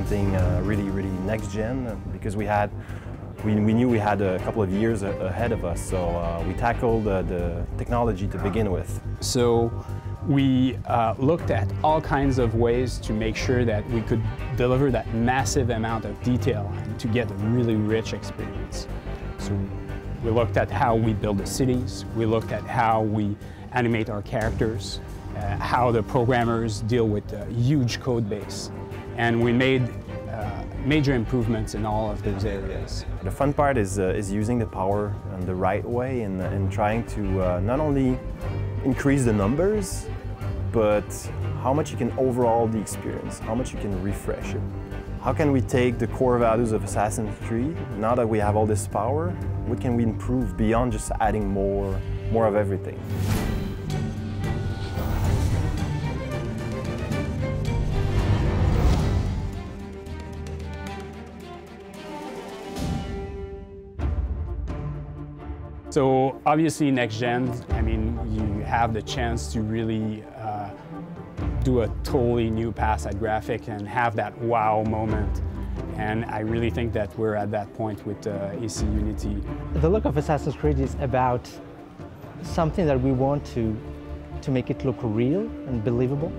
something really next gen because we knew we had a couple of years ahead of us, so we tackled the technology to begin with. So we looked at all kinds of ways to make sure that we could deliver that massive amount of detail and to get a really rich experience. So we looked at how we build the cities, we looked at how we animate our characters, how the programmers deal with a huge code base, and we made major improvements in all of those areas. The fun part is using the power in the right way and trying to not only increase the numbers, but how much you can overhaul the experience, how much you can refresh it. How can we take the core values of Assassin's Creed, now that we have all this power, what can we improve beyond just adding more of everything? So obviously next gen, I mean, you have the chance to really do a totally new pass at graphic and have that wow moment. And I really think that we're at that point with AC Unity. The look of Assassin's Creed is about something that we want to make it look real and believable,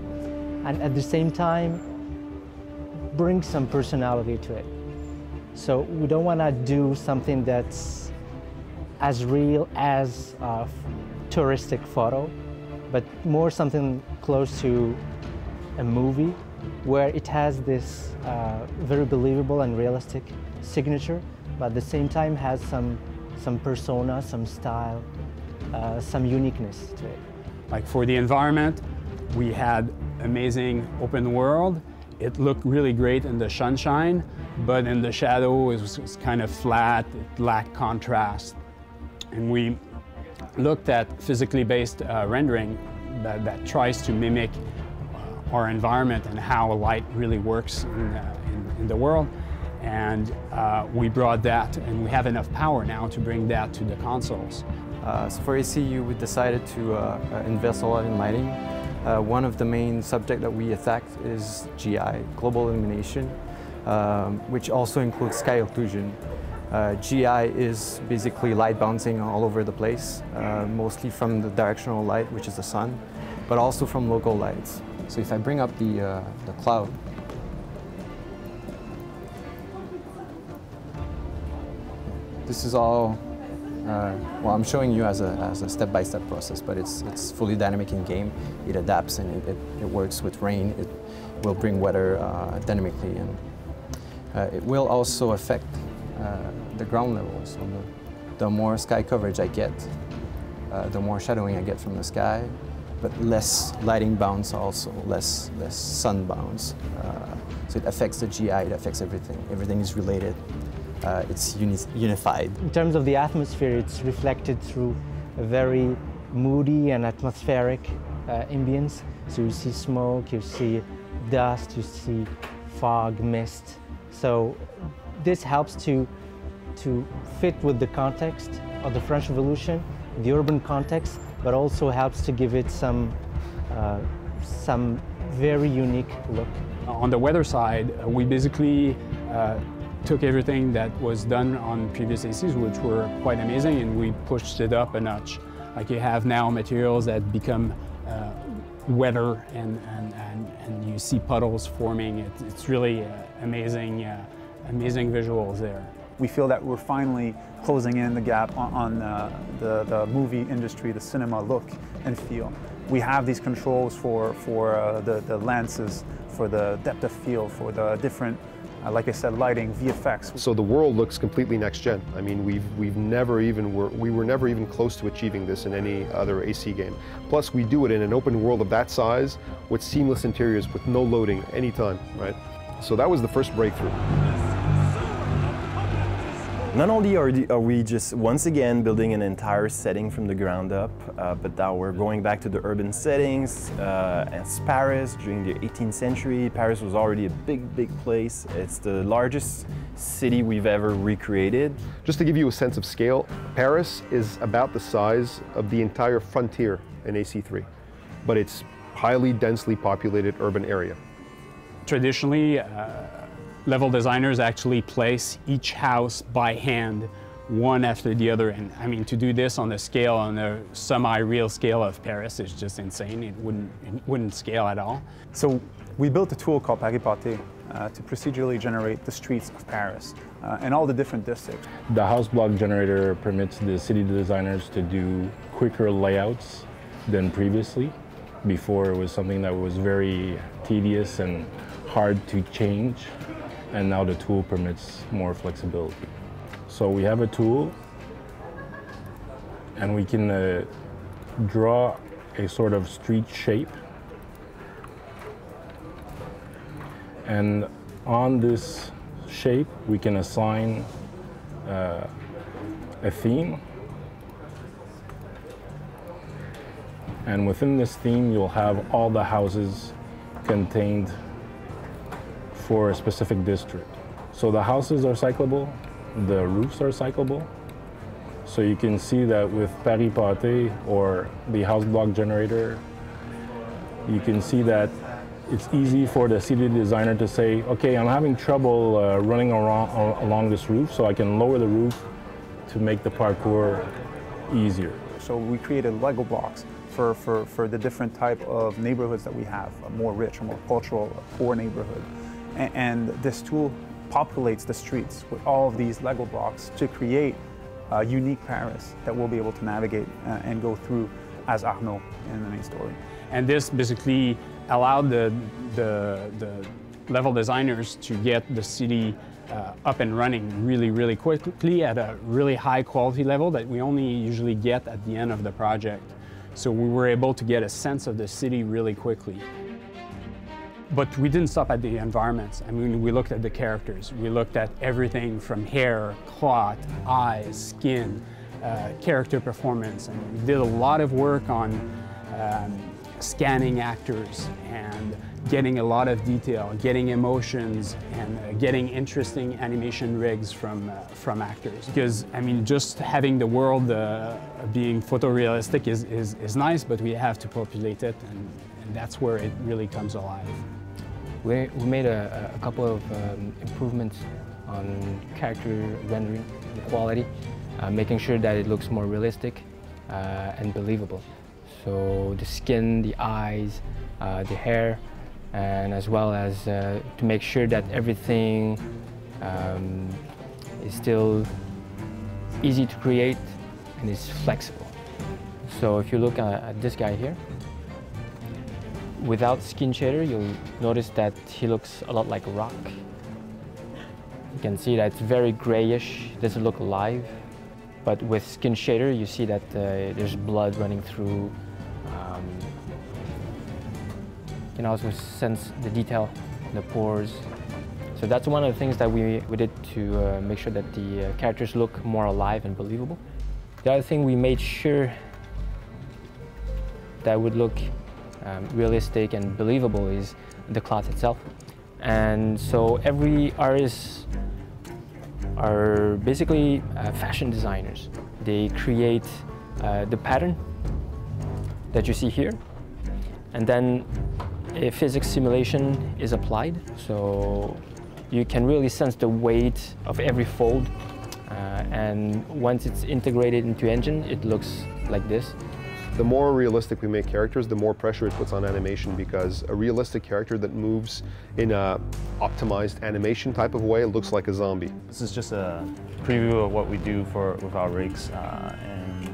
and at the same time bring some personality to it. So we don't want to do something that's as real as a touristic photo, but more something close to a movie where it has this very believable and realistic signature, but at the same time has some persona, some style, some uniqueness to it. Like for the environment, we had amazing open world. It looked really great in the sunshine, but in the shadow it was kind of flat, it lacked contrast. And we looked at physically based rendering that tries to mimic our environment and how light really works in the world. And we brought that, and we have enough power now to bring that to the consoles. So for ACU, we decided to invest a lot in lighting. One of the main subjects that we attacked is GI, global illumination, which also includes sky occlusion. GI is basically light bouncing all over the place, mostly from the directional light, which is the sun, but also from local lights. So if I bring up the cloud, this is all, well, I'm showing you as a step-by-step process, but it's fully dynamic in game. It adapts and it works with rain. It will bring weather dynamically, and it will also affect the ground level. So the more sky coverage I get, the more shadowing I get from the sky, but less lighting bounce also, less sun bounce. So it affects the GI, it affects everything. Everything is related. It's unified. In terms of the atmosphere, it's reflected through a very moody and atmospheric ambience. So you see smoke, you see dust, you see fog, mist. So this helps to fit with the context of the French Revolution, the urban context, but also helps to give it some very unique look. On the weather side, we basically took everything that was done on previous ACs, which were quite amazing, and we pushed it up a notch. Like you have now materials that become wetter, and you see puddles forming. It's really amazing visuals there. We feel that we're finally closing in the gap on the movie industry, the cinema look and feel. We have these controls for the lenses, for the depth of field, for the different, like I said, lighting, VFX. So the world looks completely next gen. I mean, we were never even close to achieving this in any other AC game. Plus, we do it in an open world of that size with seamless interiors with no loading anytime, right? So that was the first breakthrough. Not only are we just once again building an entire setting from the ground up, but now we're going back to the urban settings. As Paris during the 18th century. Paris was already a big place. It's the largest city we've ever recreated. Just to give you a sense of scale, Paris is about the size of the entire frontier in AC3, but it's highly densely populated urban area. Traditionally, level designers actually place each house by hand, one after the other. And I mean, to do this on the scale, on a semi-real scale of Paris is just insane. It wouldn't scale at all. So we built a tool called Paris Pâté to procedurally generate the streets of Paris and all the different districts. The house block generator permits the city designers to do quicker layouts than previously. Before it was something that was very tedious and hard to change, and now the tool permits more flexibility. So we have a tool, and we can draw a sort of street shape. And on this shape, we can assign a theme. And within this theme, you'll have all the houses contained for a specific district. So the houses are cyclable, the roofs are cyclable. So you can see that with Paris Pâté or the house block generator, you can see that it's easy for the city designer to say, okay, I'm having trouble running along this roof, so I can lower the roof to make the parkour easier. So we created Lego blocks for the different type of neighborhoods that we have, a more rich, a more cultural, a poor neighborhood. And this tool populates the streets with all of these Lego blocks to create a unique Paris that we'll be able to navigate and go through as Arnaud in the main story. And this basically allowed the level designers to get the city up and running really quickly at a really high quality level that we only usually get at the end of the project. So we were able to get a sense of the city really quickly. But we didn't stop at the environments. I mean, we looked at the characters. We looked at everything from hair, cloth, eyes, skin, character performance. And we did a lot of work on scanning actors and getting a lot of detail, getting emotions, and getting interesting animation rigs from actors. Because, I mean, just having the world being photorealistic is nice, but we have to populate it, and that's where it really comes alive. We made a couple of improvements on character rendering, the quality, making sure that it looks more realistic and believable. So the skin, the eyes, the hair, and as well as to make sure that everything is still easy to create and is flexible. So if you look at this guy here, without skin shader, you'll notice that he looks a lot like a rock. You can see that it's very grayish, doesn't look alive. But with skin shader, you see that there's blood running through. You can also sense the detail in the pores. So that's one of the things that we did to make sure that the characters look more alive and believable. The other thing we made sure that would look realistic and believable is the cloth itself. And so every artist are basically fashion designers. They create the pattern that you see here, and then a physics simulation is applied. So you can really sense the weight of every fold, and once it's integrated into engine, it looks like this. The more realistic we make characters, the more pressure it puts on animation, because a realistic character that moves in a optimized animation type of way looks like a zombie. This is just a preview of what we do with our rigs and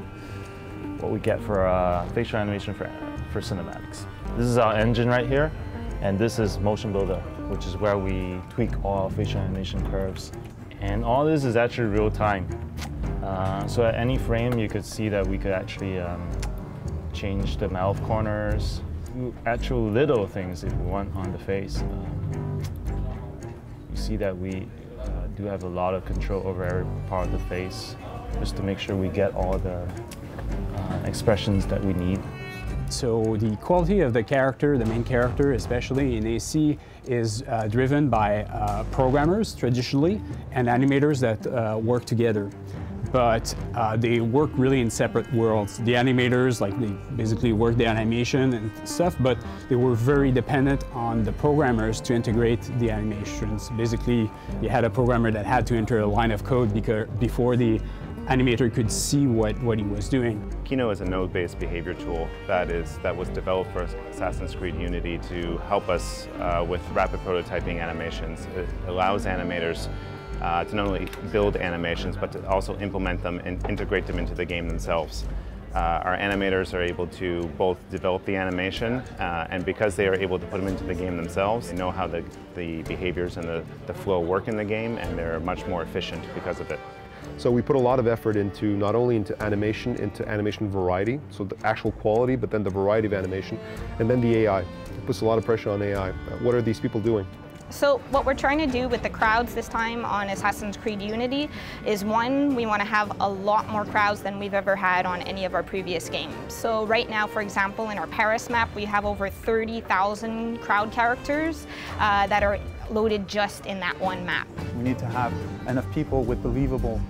what we get for facial animation for cinematics. This is our engine right here, and this is Motion Builder, which is where we tweak all facial animation curves. And all this is actually real time. So at any frame, you could see that we could actually change the mouth corners, actual little things if we want on the face. You see that we do have a lot of control over every part of the face, just to make sure we get all the expressions that we need. So the quality of the character, the main character, especially in AC, is driven by programmers traditionally and animators that work together. but they work really in separate worlds. The animators, like, they basically work the animation and stuff, but they were very dependent on the programmers to integrate the animations. Basically, you had a programmer that had to enter a line of code before the animator could see what he was doing. Kino is a node-based behavior tool that was developed for Assassin's Creed Unity to help us with rapid prototyping animations. It allows animators to not only build animations, but to also implement them and integrate them into the game themselves. Our animators are able to both develop the animation, and because they are able to put them into the game themselves, they know how the behaviors and the flow work in the game, and they're much more efficient because of it. So we put a lot of effort into not only into animation variety, so the actual quality, but then the variety of animation, and then the AI. It puts a lot of pressure on AI. What are these people doing? So what we're trying to do with the crowds this time on Assassin's Creed Unity is, one, we want to have a lot more crowds than we've ever had on any of our previous games. So right now, for example, in our Paris map, we have over 30,000 crowd characters that are loaded just in that one map. We need to have enough people with believable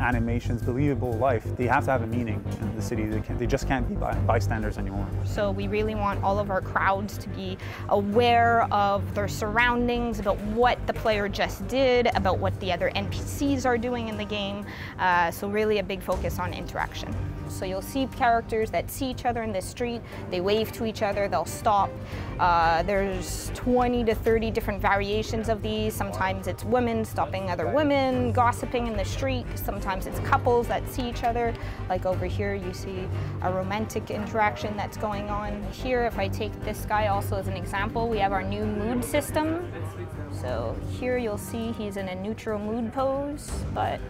animations, believable life. They have to have a meaning in the city. They just can't be bystanders anymore. So we really want all of our crowds to be aware of their surroundings, about what the player just did, about what the other NPCs are doing in the game. So really a big focus on interaction. So you'll see characters that see each other in the street, they wave to each other, they'll stop. There's 20 to 30 different variations of these. Sometimes it's women stopping other women, gossiping in the street. Sometimes it's couples that see each other. Like over here, you see a romantic interaction that's going on. Here, if I take this guy also as an example, we have our new mood system. So here you'll see he's in a neutral mood pose, but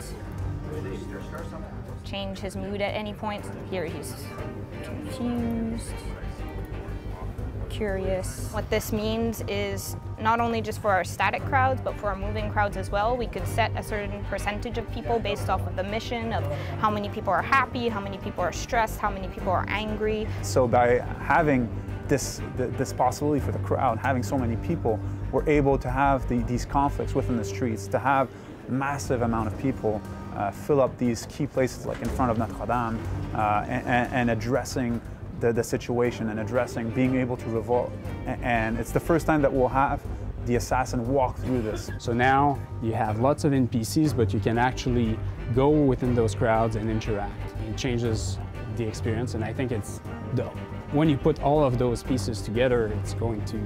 change his mood at any point. Here he's confused, curious. What this means is not only just for our static crowds, but for our moving crowds as well. We could set a certain percentage of people based off of the mission, of how many people are happy, how many people are stressed, how many people are angry. So by having this possibility for the crowd, having so many people, we're able to have these conflicts within the streets, to have a massive amount of people fill up these key places like in front of Notre Dame and addressing the situation and being able to revolt. And it's the first time that we'll have the assassin walk through this. So now you have lots of NPCs, but you can actually go within those crowds and interact. It changes the experience, and I think when you put all of those pieces together, it's going to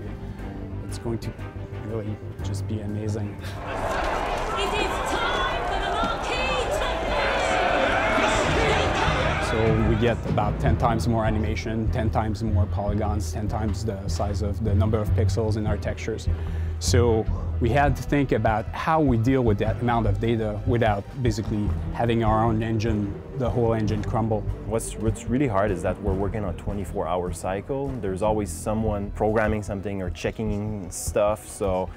really just be amazing. So we get about 10 times more animation, 10 times more polygons, 10 times the size of the number of pixels in our textures. So we had to think about how we deal with that amount of data without basically having our own engine, the whole engine crumble. What's really hard is that we're working on a 24-hour cycle. There's always someone programming something or checking stuff, so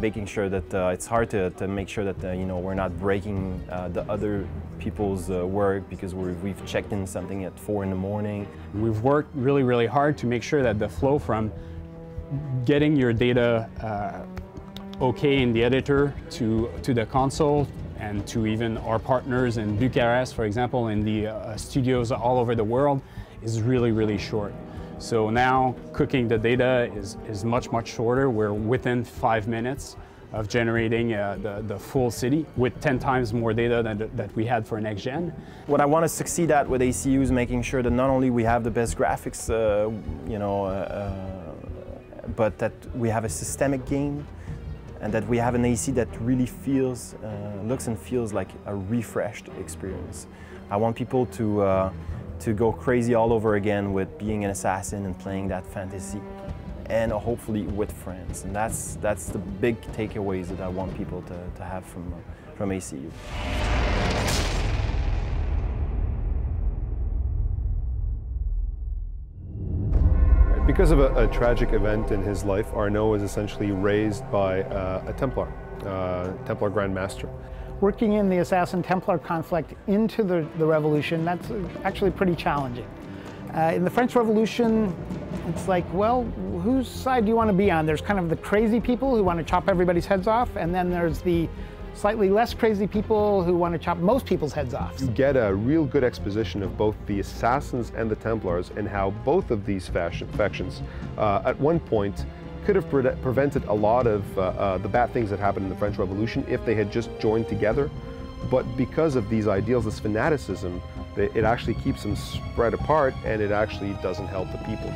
making sure that it's hard to make sure that we're not breaking the other people's work because we've checked in something at 4 in the morning. We've worked really, really hard to make sure that the flow from getting your data okay in the editor to the console and to even our partners in Bucharest, for example, in the studios all over the world is really, really short. So now cooking the data is much, much shorter. We're within 5 minutes of generating the full city with 10 times more data that we had for next gen. What I want to succeed at with ACU is making sure that not only we have the best graphics, but that we have a systemic game and that we have an AC that really feels, looks and feels like a refreshed experience. I want people to go crazy all over again with being an assassin and playing that fantasy, and hopefully with friends. And that's the big takeaways that I want people to have from ACU. Because of a tragic event in his life, Arnaud was essentially raised by a Templar Grand Master. Working in the Assassin-Templar conflict into the revolution, that's actually pretty challenging. In the French Revolution, it's like, well, whose side do you want to be on? There's kind of the crazy people who want to chop everybody's heads off, and then there's the slightly less crazy people who want to chop most people's heads off. You get a real good exposition of both the Assassins and the Templars and how both of these factions at one point could have prevented a lot of the bad things that happened in the French Revolution if they had just joined together. But because of these ideals, this fanaticism, it actually keeps them spread apart and it actually doesn't help the people.